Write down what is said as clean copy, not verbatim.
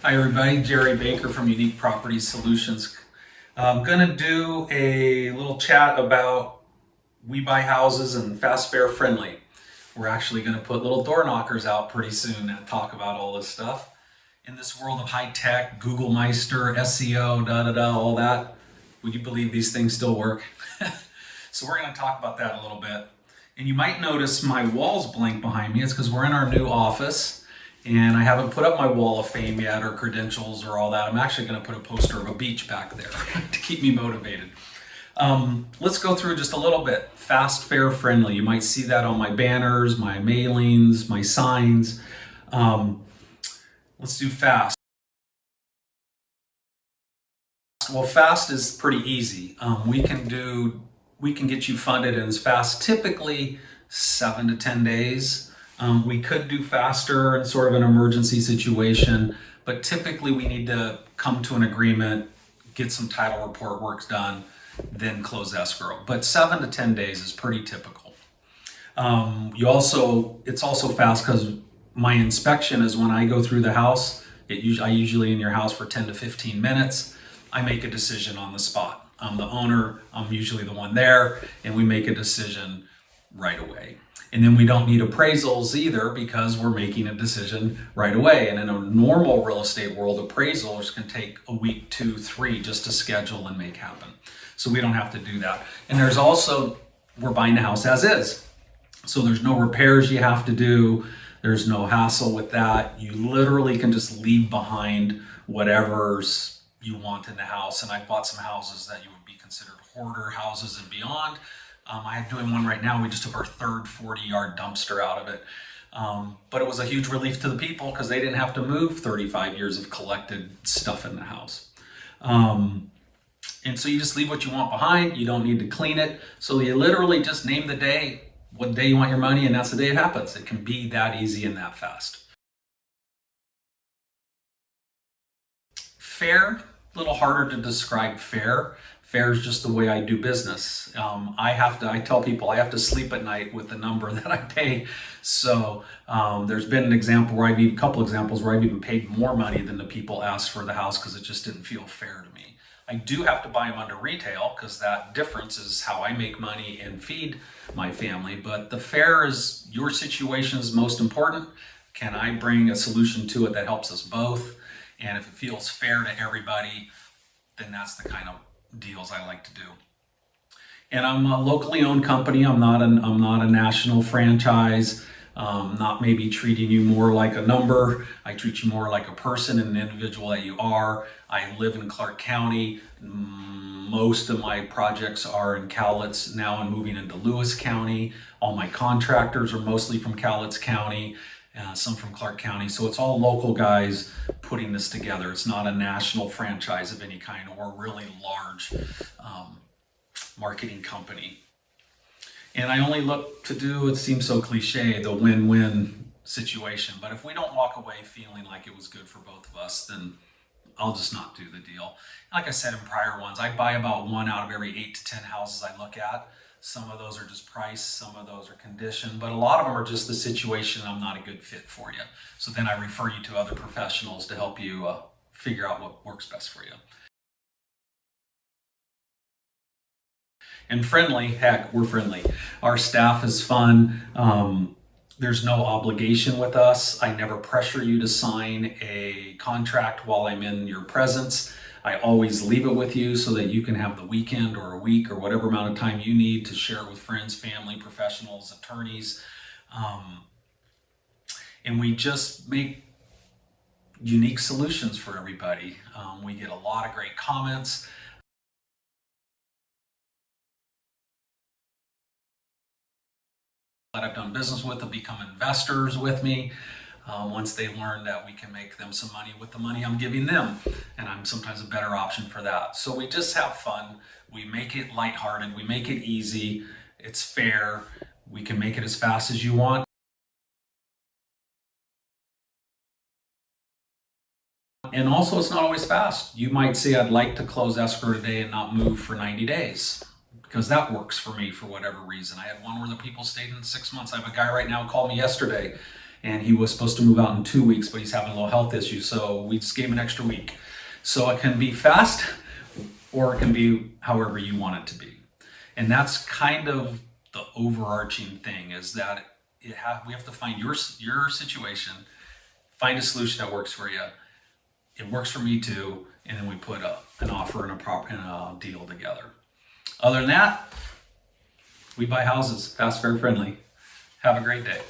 Hi everybody, Jerry Baker from Unique Property Solutions. I'm going to do a little chat about We Buy Houses and Fast Fare Friendly. We're actually going to put little door knockers out pretty soon and talk about all this stuff. In this world of high tech, Google Meister, SEO, all that, would you believe these things still work? So we're going to talk about that a little bit. And you might notice my walls blank behind me. It's because we're in our new office. And I haven't put up my wall of fame yet or credentials or all that. I'm actually going to put a poster of a beach back there to keep me motivated. Let's go through just a little bit. Fast Fare Friendly. You might see that on my banners, my mailings, my signs. Let's do fast. Well, fast is pretty easy. We can get you funded in as fast, typically 7 to 10 days. We could do faster in sort of an emergency situation, but typically we need to come to an agreement, get some title report works done, then close escrow. But 7 to 10 days is pretty typical. It's also fast because my inspection is when I go through the house. I usually in your house for 10 to 15 minutes. I make a decision on the spot. I'm the owner. I'm usually the one there, and we make a decision right away. And then we don't need appraisals either because we're making a decision right away. And in a normal real estate world, appraisals can take a week, 2, 3 just to schedule and make happen. So we don't have to do that. And there's also, we're buying the house as is. So there's no repairs you have to do. There's no hassle with that. You literally can just leave behind whatever's you want in the house. And I've bought some houses that you would be considered hoarder houses and beyond. I'm doing one right now. We just took our third 40-yard dumpster out of it. But it was a huge relief to the people because they didn't have to move 35 years of collected stuff in the house. And so you just leave what you want behind. You don't need to clean it. So you literally just name the day, what day you want your money, and that's the day it happens. It can be that easy and that fast. Fair, a little harder to describe fair. Fair is just the way I do business. I tell people I have to sleep at night with the number that I pay. So there's been a couple examples where I've even paid more money than the people asked for the house because it just didn't feel fair to me. I do have to buy them under retail because that difference is how I make money and feed my family. But the fair is your situation is most important. Can I bring a solution to it that helps us both? And if it feels fair to everybody, then that's the kind of deals I like to do. And I'm a locally owned company. I'm not a national franchise. Not maybe treating you more like a number. I treat you more like a person and an individual that you are. I live in Clark County. Most of my projects are in Cowlitz. Now I'm moving into Lewis County. All my contractors are mostly from Cowlitz County. Some from Clark County. So it's all local guys putting this together. It's not a national franchise of any kind or a really large marketing company. And I only look to do, it seems so cliche, the win-win situation. But if we don't walk away feeling like it was good for both of us, then I'll just not do the deal. Like I said in prior ones, I buy about 1 out of every 8 to 10 houses I look at. Some of those are just price, some of those are condition, but a lot of them are just the situation I'm not a good fit for you. So then I refer you to other professionals to help you figure out what works best for you. And friendly, heck, we're friendly. Our staff is fun. There's no obligation with us. I never pressure you to sign a contract while I'm in your presence. I always leave it with you so that you can have the weekend or a week or whatever amount of time you need to share it with friends, family, professionals, attorneys. And we just make unique solutions for everybody. We get a lot of great comments. That I've done business with have become investors with me. Once they learn that we can make them some money with the money I'm giving them. And I'm sometimes a better option for that. So we just have fun. We make it lighthearted. We make it easy. It's fair. We can make it as fast as you want. And also, it's not always fast. You might say, I'd like to close escrow today and not move for 90 days. Because that works for me for whatever reason. I had one where the people stayed in 6 months. I have a guy right now called me yesterday and he was supposed to move out in 2 weeks, but he's having a little health issue, so we just gave him an extra week. So it can be fast, or it can be however you want it to be. And that's kind of the overarching thing, is that we have to find your situation, find a solution that works for you. It works for me too, and then we put an offer and a deal together. Other than that, we buy houses, fast, fair, friendly. Have a great day.